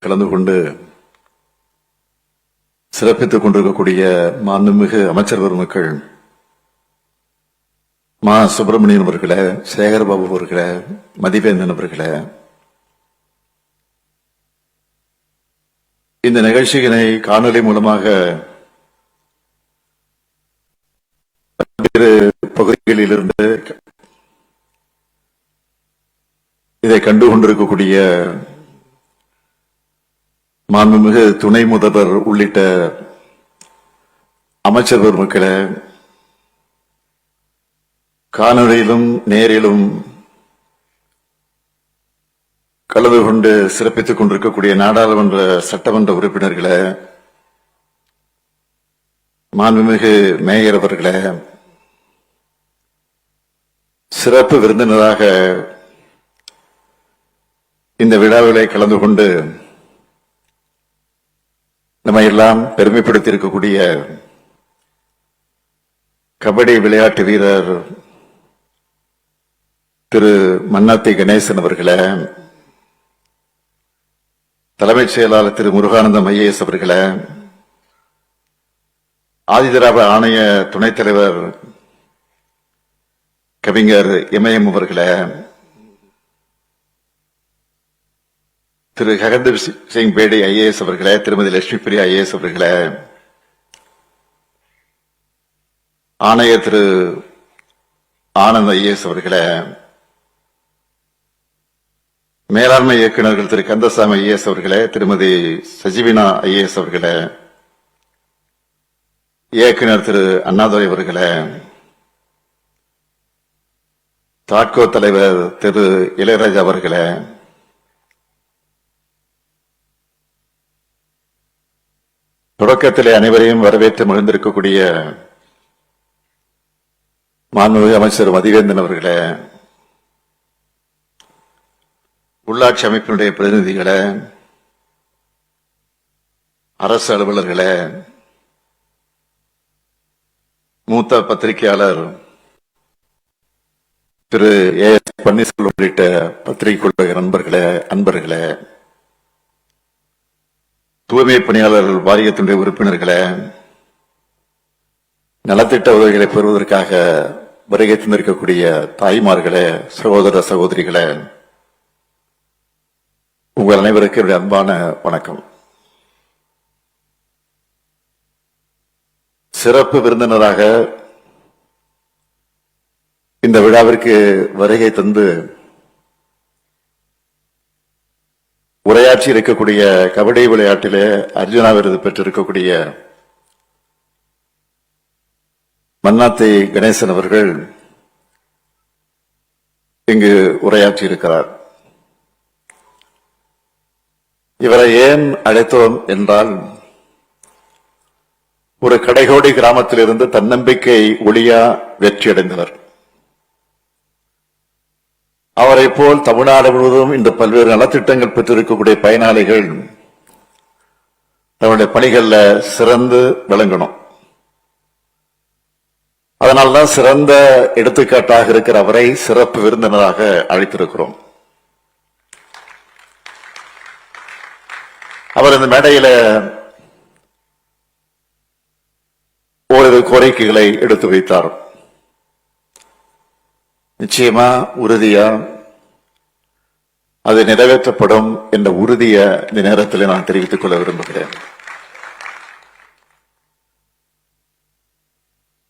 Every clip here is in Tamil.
கலந்து கொண்டு சிறப்பித்துக் கொண்டிருக்கக்கூடிய மாண்புமிகு அமைச்சர் பெருமக்கள், மா சுப்பிரமணியன் அவர்களே, சேகர்பாபு அவர்களே, மதிவேந்தன் அவர்களே, இந்த நிகழ்ச்சியினை காணொலி மூலமாக பல்வேறு பகுதிகளில் இருந்து இதை கண்டு கொண்டிருக்கக்கூடிய மாண்புமிகு துணை முதல்வர் உள்ளிட்ட அமைச்சர் பெருமக்களே, காணொலியிலும் நேரிலும் கலந்து கொண்டு சிறப்பித்துக் கொண்டிருக்கக்கூடிய நாடாளுமன்ற சட்டமன்ற உறுப்பினர்களே, மாண்புமிகு மேயர் அவர்களே, சிறப்பு விருந்தினராக இந்த விழாவிலே கலந்து கொண்டு நம்ம எல்லாம் பெருமைப்படுத்தி இருக்கக்கூடிய கபடி விளையாட்டு வீரர் திரு மன்னாத்தி கணேசன் அவர்களே, தலைமைச் செயலாளர் திரு முருகானந்தம் ஐஏஎஸ் அவர்களே, ஆதிதிராவிட ஆணைய துணைத் தலைவர் கவிஞர் இமயம் அவர்களே, திரு ஹகந்தீப் சிங் பேடி ஐஏஎஸ் அவர்களே, திருமதி லட்சுமி பிரியா ஐஏஎஸ் அவர்களே, ஆணையர் திரு ஆனந்த் ஐஏஎஸ் அவர்களே, மேலாண்மை இயக்குநர்கள் திரு கந்தசாமி ஐஏஎஸ் அவர்களே, திருமதி சஜீவினா ஐஏஎஸ் அவர்களே, இயக்குநர் திரு அண்ணாதுரை அவர்களே, தாட்கோ தலைவர் திரு இளையராஜா அவர்களே, தொடக்கத்திலே அனைவரையும் வரவேற்று மகிழ்ந்திருக்கக்கூடிய மாண்புமிகு அமைச்சர் மதிவேந்தன் அவர்களே, உள்ளாட்சி அமைப்பினுடைய பிரதிநிதிகளே, அரசு அலுவலர்களே, மூத்த பத்திரிகையாளர் திரு ஏ எஸ் பன்னீர்செல்வம் உள்ளிட்ட பத்திரிகை நண்பர்களே, அன்பர்களே, தூய்மை பணியாளர்கள் வாரியத்தினுடைய உறுப்பினர்களே, நலத்திட்ட உதவிகளை பெறுவதற்காக வருகை தந்திருக்கக்கூடிய தாய்மார்களே, சகோதர சகோதரிகளே, உங்கள் அனைவருக்கும் என்னுடைய அன்பான வணக்கம். சிறப்பு விருந்தினராக இந்த விழாவிற்கு வருகை தந்து உரையாற்றி இருக்கக்கூடிய கபடி விளையாட்டிலே அர்ஜுனா விருது பெற்றிருக்கக்கூடிய மன்னாத்தி கணேசன் அவர்கள் இங்கு உரையாற்றி இருக்கிறார். இவரை ஏன் அழைத்தோம் என்றால், ஒரு கடைகோடி கிராமத்திலிருந்து தன்னம்பிக்கை ஒளியா வெற்றியடைந்தவர். அவரை போல் தமிழ்நாடு முழுவதும் இந்த பல்வேறு நலத்திட்டங்கள் பெற்றிருக்கக்கூடிய பயனாளிகள் தன்னுடைய பணிகளில் சிறந்து விளங்கணும். அதனால்தான் சிறந்த எடுத்துக்காட்டாக இருக்கிற அவரை சிறப்பு விருந்தினராக அழைத்திருக்கிறோம். அவர் இந்த மேடையில ஓரிரு கோரிக்கைகளை எடுத்து வைத்தார். நிச்சயமா உறுதியா அது நிறைவேற்றப்படும் என்ற உறுதியை இந்த நேரத்தில் நான் தெரிவித்துக் கொள்ள விரும்புகிறேன்.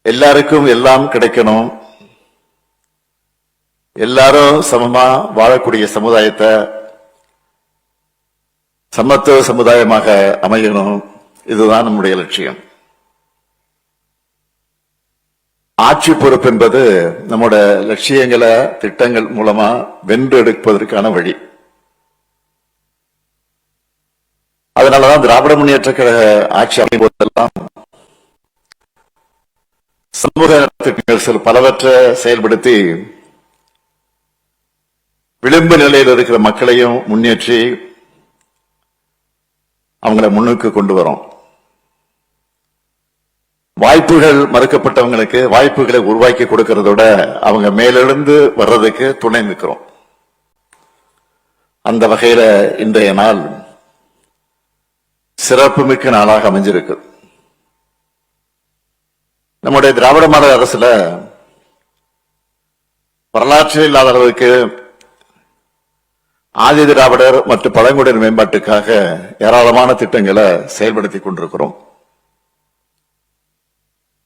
எல்லாருக்கும் எல்லாம் கிடைக்கணும், எல்லாரும் சமமா வாழக்கூடிய சமுதாயத்தை சமத்துவ சமுதாயமாக அமையணும். இதுதான் நம்முடைய லட்சியம். ஆட்சி பொறுப்பு என்பது நம்முடைய லட்சியங்களை திட்டங்கள் மூலமா வென்று எடுப்பதற்கான வழி. அதனாலதான் திராவிட முன்னேற்ற கழக ஆட்சி அமையும் போதெல்லாம் சமூக திட்டங்கள் பலவற்றை செயல்படுத்தி விளிம்பு நிலையில் இருக்கிற மக்களையும் முன்னேற்றி அவங்களை முன்னுக்கு கொண்டு வரும். வாய்ப்புகள் மறுக்கப்பட்டவங்களுக்கு வாய்ப்புகளை உருவாக்கி கொடுக்கறதோட அவங்க மேலிருந்து வர்றதுக்கு துணை நிற்கிறோம். அந்த வகையில இன்றைய நாள் சிறப்புமிக்க நாளாக அமைஞ்சிருக்கு. நம்முடைய திராவிட மாடல் அரசுல வரலாற்றில் இல்லாத அளவுக்கு ஆதி திராவிடர் மற்றும் பழங்குடியினர் மேம்பாட்டுக்காக ஏராளமான திட்டங்களை செயல்படுத்திக் கொண்டிருக்கிறோம்.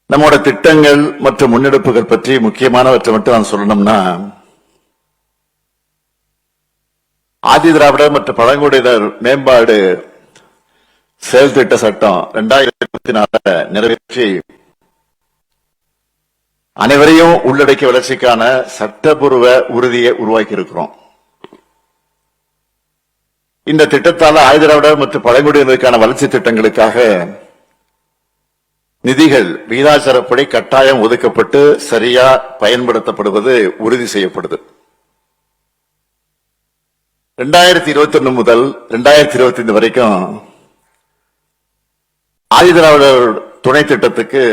நம்முடைய திட்டங்கள் மற்றும் முன்னெடுப்புகள் பற்றி முக்கியமானவற்றை மட்டும் நான் சொல்லணும்னா, ஆதி திராவிடர் மற்றும் பழங்குடியினர் மேம்பாடு செயல் திட்ட சட்டம் 2024 நிறைவேற்றி அனைவரையும் உள்ளடக்கிய வளர்ச்சிக்கான சட்டப்பூர்வ உறுதியை உருவாக்கி இருக்கிறோம். இந்த திட்டத்தால் ஆதி திராவிடர் மற்றும் பழங்குடியினருக்கான வளர்ச்சி திட்டங்களுக்காக நிதிகள் விகிதாச்சாரப்படி கட்டாயம் ஒதுக்கப்பட்டு சரியா பயன்படுத்தப்படுவது உறுதி செய்யப்படுது. 2021 முதல் 2025 வரைக்கும் ஆதி திராவிடர் துணை திட்டத்துக்கு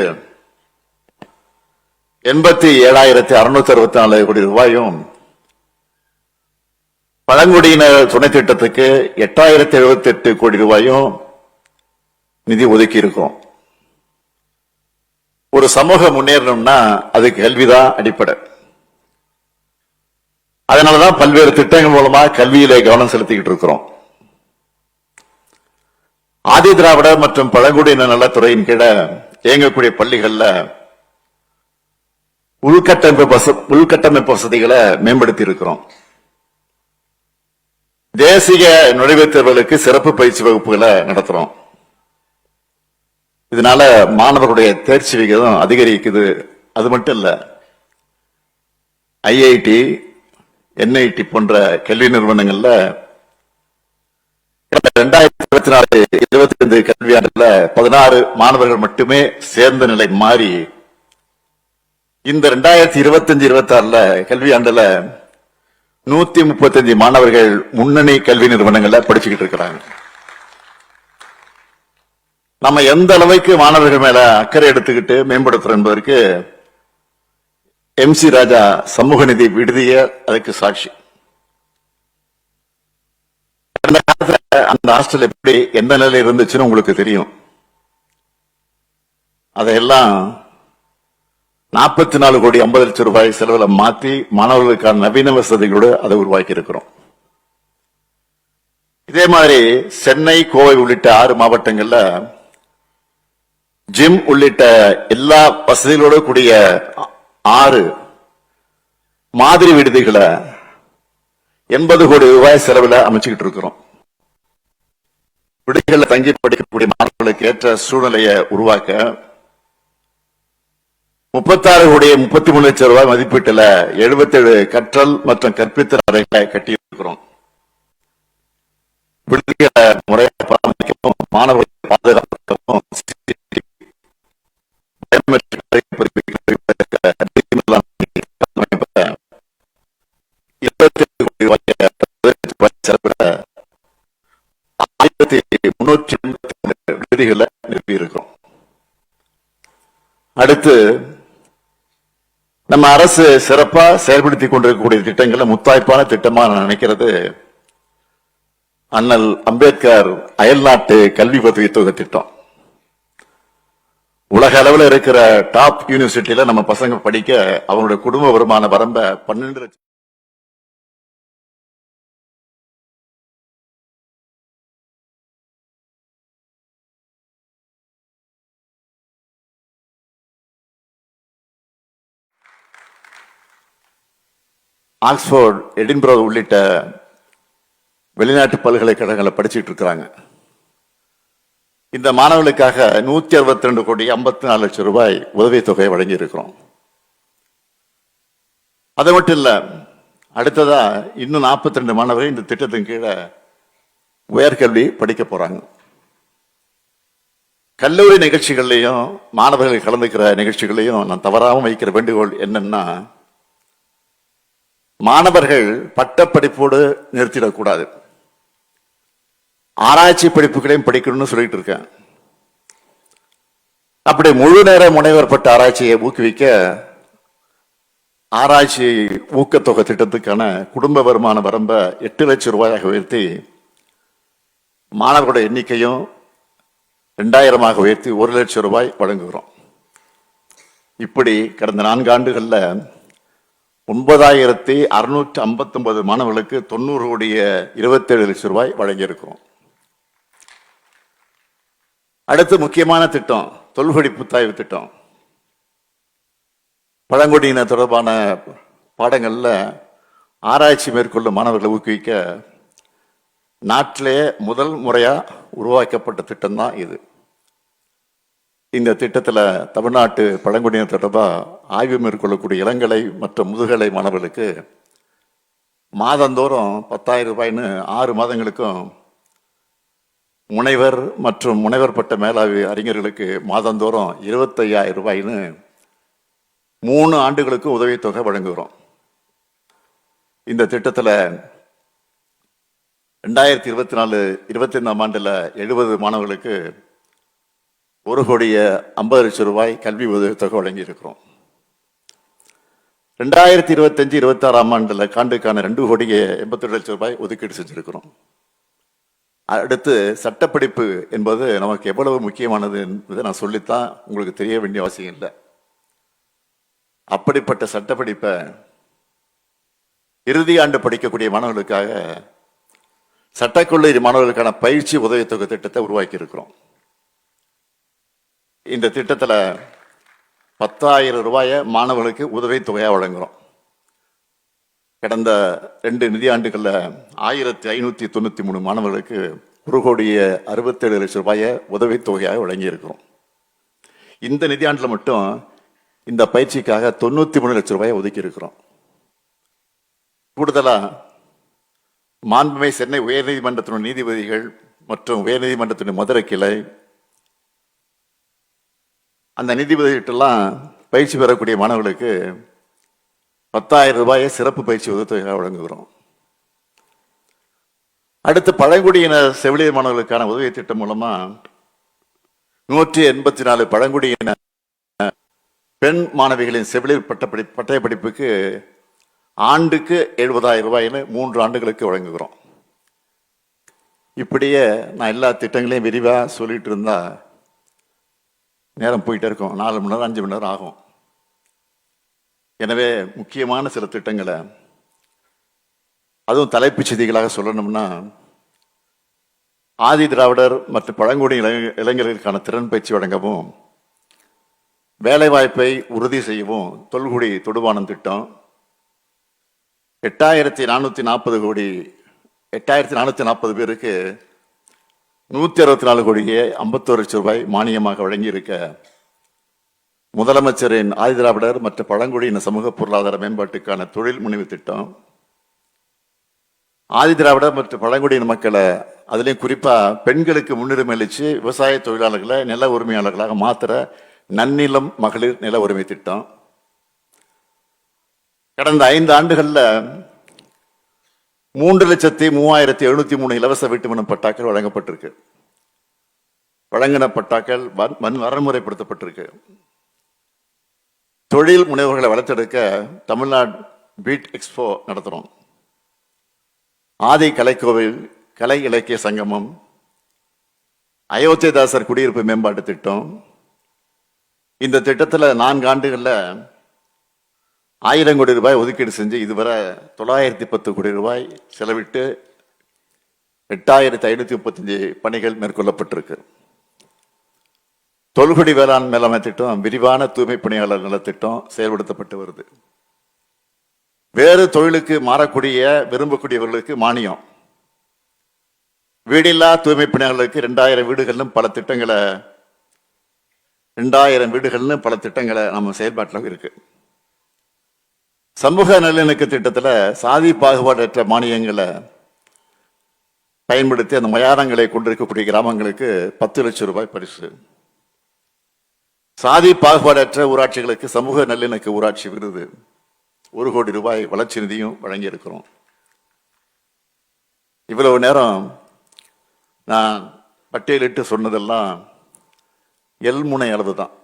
87,664 கோடி ரூபாயும், பழங்குடியினர் துணை திட்டத்துக்கு 8,078 கோடி ரூபாயும் நிதி ஒதுக்கி இருக்கும். ஒரு சமூகம் முன்னேறணும்னா அதுக்கு கல்விதான் அடிப்படை. அதனாலதான் பல்வேறு திட்டங்கள் மூலமா கல்வியிலே கவனம் செலுத்திக்கிட்டு இருக்கிறோம். ஆதி திராவிடர் மற்றும் பழங்குடியினர் நலத்துறையின் கீழே இயங்கக்கூடிய பள்ளிகள்ல உள்கட்டமைப்பு வசதிகளை மேம்படுத்தி இருக்கிறோம். தேசிய நுழைவுத் தேர்வுகளுக்கு சிறப்பு பயிற்சி வகுப்புகளை நடத்துறோம். இதனால மாணவர்களுடைய தேர்ச்சி விகிதம் அதிகரிக்குது. அது மட்டும் இல்ல, ஐஐடி, என்ஐடி போன்ற கல்வி நிறுவனங்கள்ல 2024-25 கல்வியாண்டுல 16 மாணவர்கள் மட்டுமே சேர்ந்த நிலை மாறி இந்த 2025-26 கல்வியாண்டுல 135 மாணவர்கள் முன்னணி கல்வி நிறுவனங்கள்ல படிச்சுக்கிட்டு இருக்கிறாங்க. நம்ம எந்த அளவுக்கு மாணவர்கள் மேல அக்கறை எடுத்துக்கிட்டு மேம்படுத்துறோம் என்பதற்கு MC ராஜா சமூக நிதி விடுதிய அதுக்கு சாட்சி. அந்த காலத்துல அந்த ஹாஸ்டல் எப்படி எந்த நிலையில இருந்துச்சுன்னு உங்களுக்கு தெரியும். அதையெல்லாம் 44 கோடி 50 லட்சம் ரூபாய் செலவுல மாத்தி மாணவர்களுக்கான நவீன வசதிகளோடு அதை உருவாக்கி இருக்கிறோம். இதே மாதிரி சென்னை, கோவை உள்ளிட்ட 6 மாவட்டங்கள்ல ஜிம் உள்ளிட்ட எல்லா வசதிகளோடு கூடிய 6 மாதிரி விடுதிகளை 80 கோடி ரூபாய் செலவுல அமைச்சுக்கிட்டு இருக்கிறோம். விடுதிகளை தங்கி படிக்கக்கூடிய மாணவர்களுக்கு ஏற்ற சூழ்நிலையை உருவாக்க 36 கோடி 33 லட்சம் ரூபாய் மதிப்பீட்டுல 77 கற்றல் மற்றும் கற்பித்தல் அறைகளை கட்டியிருக்கிறோம். விடுதிகளை முறையாக பராமரிக்கவும் மாணவர்களை பாதுகாக்கவும் 1383 விடுதிகளை நிறுவியிருக்கிறோம். அடுத்து நம்ம அரசு சிறப்பா செயல்படுத்திக் கொண்டிருக்கக்கூடிய திட்டங்களை முத்தாய்ப்பான திட்டமா நான் நினைக்கிறது அண்ணல் அம்பேத்கர் அயல்நாட்டு கல்வி உதவித்தொகை திட்டம். உலக அளவில் இருக்கிற டாப் யூனிவர்சிட்டியில நம்ம பசங்க படிக்க அவங்களுடைய குடும்ப வருமான வரம்பை 12 லட்சம் ஆக்ஸ்போர்ட், எடின்பரோ உள்ளிட்ட வெளிநாட்டு பல்கலைக்கழகங்களை படிச்சுட்டு இருக்கிறாங்க. இந்த மாணவர்களுக்காக 162 கோடி 54 லட்சம் ரூபாய் உதவித்தொகை வழங்கி இருக்கிறோம். அது மட்டும் இல்ல, அடுத்ததா இன்னும் 42 மாணவர்கள் இந்த திட்டத்தின் கீழே உயர்கல்வி படிக்க போறாங்க. கல்லூரி நிகழ்ச்சிகள்லையும் மாணவர்கள் கலந்துக்கிற நிகழ்ச்சிகளையும் நான் தவறாம வைக்கிற வேண்டுகோள் என்னன்னா, மாணவர்கள் பட்டப்படிப்போடு நிறுத்திடக்கூடாது. ஆராய்ச்சி படிப்புகளையும் படிக்கணும்னு சொல்லிட்டு இருக்கேன். அப்படி முழு நேர முனைவர் பட்ட ஆராய்ச்சியை ஊக்குவிக்க ஆராய்ச்சி ஊக்கத்தொகை திட்டத்துக்கான குடும்ப வருமான வரம்பை 8 லட்சம் ரூபாயாக உயர்த்தி மாணவர்களுடைய எண்ணிக்கையும் 2000 உயர்த்தி 1,00,000 ரூபாய் வழங்குகிறோம். இப்படி கடந்த 4 ஆண்டுகள்ல 9,659 மாணவர்களுக்கு 90,27,00,000 ரூபாய் வழங்கியிருக்கிறோம். அடுத்து முக்கியமான திட்டம் தொல்குடி புத்தாய்வு திட்டம். பழங்குடியின தொடர்பான பாடங்கள்ல ஆராய்ச்சி மேற்கொள்ளும் மாணவர்களை ஊக்குவிக்க நாட்டிலே முதல் முறையா உருவாக்கப்பட்ட திட்டம் தான் இது. இந்த திட்டத்தில் தமிழ்நாட்டு பழங்குடியினர் தொடர்பாக ஆய்வு மேற்கொள்ளக்கூடிய இளங்கலை மற்றும் முதுகலை மாணவர்களுக்கு மாதந்தோறும் 10,000 ரூபாய்னு 6 மாதங்களுக்கும், முனைவர் மற்றும் முனைவர் பட்ட மேலாய்வு அறிஞர்களுக்கு மாதந்தோறும் 25,000 ரூபாய்னு 3 ஆண்டுகளுக்கு உதவித்தொகை வழங்குகிறோம். இந்த திட்டத்தில் 2024-25 ஆண்டில் 70 மாணவர்களுக்கு 1,50,00,000 ரூபாய் கல்வி உதவித்தொகை வழங்கி இருக்கிறோம். 2025-26 ஆண்டில் காண்டுக்கான 2,82,00,000 ரூபாய் ஒதுக்கீடு செஞ்சிருக்கிறோம். அடுத்து சட்டப்படிப்பு என்பது நமக்கு எவ்வளவு முக்கியமானது என்பதை நான் சொல்லித்தான் உங்களுக்கு தெரிய வேண்டிய அவசியம் இல்லை. அப்படிப்பட்ட சட்டப்படிப்பை இறுதி ஆண்டு படிக்கக்கூடிய மாணவர்களுக்காக சட்டக்கல்லூரி மாணவர்களுக்கான பயிற்சி உதவித்தொகை திட்டத்தை உருவாக்கி இருக்கிறோம். இந்த திட்டத்தில் 10,000 ரூபாயை மாணவர்களுக்கு உதவித்தொகையாக வழங்குகிறோம். கடந்த 2 நிதியாண்டுகளில் 1,593 மாணவர்களுக்கு 1,67,00,000 ரூபாயை உதவித்தொகையாக வழங்கியிருக்கிறோம். இந்த நிதியாண்டில் மட்டும் இந்த பயிற்சிக்காக 93 லட்சம் ரூபாயை ஒதுக்கி இருக்கிறோம். கூடுதலாக மாண்புமிகு சென்னை உயர்நீதிமன்றத்தின் நீதிபதிகள் மற்றும் உயர்நீதிமன்றத்தின் மதுரை கிளை அந்த நீதிபதிகிட்டெல்லாம் பயிற்சி பெறக்கூடிய மாணவர்களுக்கு 10,000 ரூபாயை சிறப்பு பயிற்சி உதவித்தொகையாக வழங்குகிறோம். அடுத்து பழங்குடியின செவிலியர் மாணவர்களுக்கான உதவி திட்டம் மூலமா 184 பழங்குடியின பெண் மாணவிகளின் செவிலியர் பட்டய படிப்புக்கு ஆண்டுக்கு 70,000 ரூபாய்னு 3 ஆண்டுகளுக்கு வழங்குகிறோம். இப்படியே நான் எல்லா திட்டங்களையும் விரிவாக சொல்லிட்டு இருந்தா நேரம் போயிட்டே இருக்கும். 4 மணி நேரம் 5 மணி நேரம் ஆகும். எனவே முக்கியமான சில திட்டங்களை அதுவும் தலைப்புச் செய்திகளாக சொல்லணும்னா, ஆதி திராவிடர் மற்றும் பழங்குடி இளைஞர்களுக்கான திறன் பயிற்சி வழங்கவும், வேலைவாய்ப்பை உறுதி செய்யவும் தொல்குடி தொடுவானம் திட்டம் 8,440 பேருக்கு 164 கோடியே 51 லட்சம் ரூபாய் மானியமாக வழங்கியிருக்க முதலமைச்சரின் ஆதிதிராவிடர் மற்றும் பழங்குடியின சமூக பொருளாதார மேம்பாட்டுக்கான தொழில் முனைவு திட்டம், ஆதிதிராவிடர் மற்றும் பழங்குடியின மக்களை அதுலேயும் குறிப்பா பெண்களுக்கு முன்னுரிமை அளித்து விவசாய தொழிலாளர்களை நில உரிமையாளர்களாக மாத்திர நன்னிலம் மகளிர் நில உரிமை திட்டம். கடந்த 5 ஆண்டுகள்ல 3,03,703 இலவச வீட்டுமனை பட்டாக்கள் வழங்கப்பட்டிருக்கு. வழங்கின பட்டாக்கள் வரன்முறைப்படுத்தப்பட்டிருக்கு. தொழில் முனைவர்களை வளர்த்தெடுக்க தமிழ்நாடு பீட் எக்ஸ்போ நடத்துறோம். ஆதி கலைக்கோவில், கலை இலக்கிய சங்கமம், அயோத்தியதாசர் குடியிருப்பு மேம்பாட்டு திட்டம். இந்த திட்டத்தில் 4 ஆண்டுகள்ல 1,000 கோடி ரூபாய் ஒதுக்கீடு செஞ்சு இதுவரை 910 கோடி ரூபாய் செலவிட்டு 8,535 பணிகள் மேற்கொள்ளப்பட்டிருக்கு. தொல்குடி வேளாண் மேலாண்மை திட்டம், விரிவான தூய்மை பணியாளர் நலத்திட்டம் செயல்படுத்தப்பட்டு வருது. வேறு தொழிலுக்கு மாறக்கூடிய விரும்பக்கூடியவர்களுக்கு மானியம், வீடில்லா தூய்மை பணியாளர்களுக்கு 2,000 வீடுகளும் பல திட்டங்களை 2,000 வீடுகள்னு பல திட்டங்களை நம்ம செயல்பாட்டில் இருக்கு. சமூக நல்லிணக்க திட்டத்தில் சாதி பாகுபாடற்ற மானியங்களை பயன்படுத்தி அந்த மயானங்களை கொண்டிருக்கக்கூடிய கிராமங்களுக்கு 10 லட்சம் ரூபாய் பரிசு. சாதி பாகுபாடற்ற ஊராட்சிகளுக்கு சமூக நல்லிணக்க ஊராட்சி விருது 1 கோடி ரூபாய் வளர்ச்சி நிதியும் வழங்கி இருக்கிறோம். இவ்வளவு நேரம் நான் பட்டியலிட்டு சொன்னதெல்லாம் எல்முனை அளவு தான்.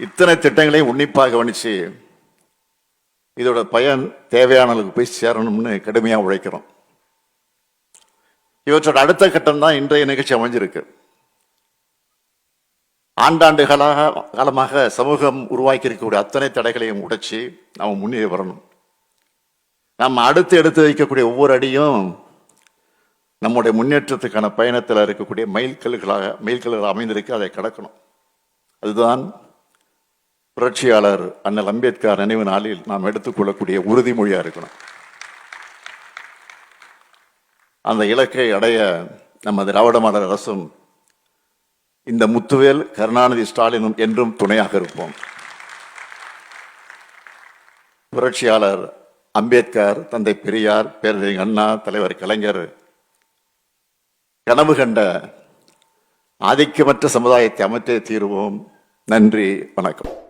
இத்தனை திட்டங்களையும் உன்னிப்பாக கவனிச்சு இதோட பயன் தேவையானவர்களுக்கு போய் சேரணும்னு கடுமையாக உழைக்கிறோம். இவற்றோட அடுத்த கட்டம் தான் இன்றைய நிகழ்ச்சி அமைஞ்சிருக்கு. ஆண்டாண்டு காலமாக சமூகம் உருவாக்கி இருக்கக்கூடிய அத்தனை தடைகளையும் உடைச்சி நாம் முன்னேறி வரணும். நம்ம அடுத்து எடுத்து வைக்கக்கூடிய ஒவ்வொரு அடியும் நம்முடைய முன்னேற்றத்துக்கான பயணத்தில் இருக்கக்கூடிய மைல்கல்களாக அமைந்திருக்கு. அதை கடக்கணும். அதுதான் புரட்சியாளர் அண்ணல் அம்பேத்கர் நினைவு நாளில் நாம் எடுத்துக்கொள்ளக்கூடிய உறுதிமொழியா இருக்கணும். அந்த இலக்கை அடைய நமது திராவிட மாடல் அரசும் இந்த முத்துவேல் கருணாநிதி ஸ்டாலினும் என்றும் துணையாக இருப்போம். புரட்சியாளர் அம்பேத்கர், தந்தை பெரியார், பேரறிஞர் அண்ணா, தலைவர் கலைஞர் கனவு கண்ட ஆதிக்கமற்ற சமுதாயத்தை அமைத்தே தீருவோம். நன்றி, வணக்கம்.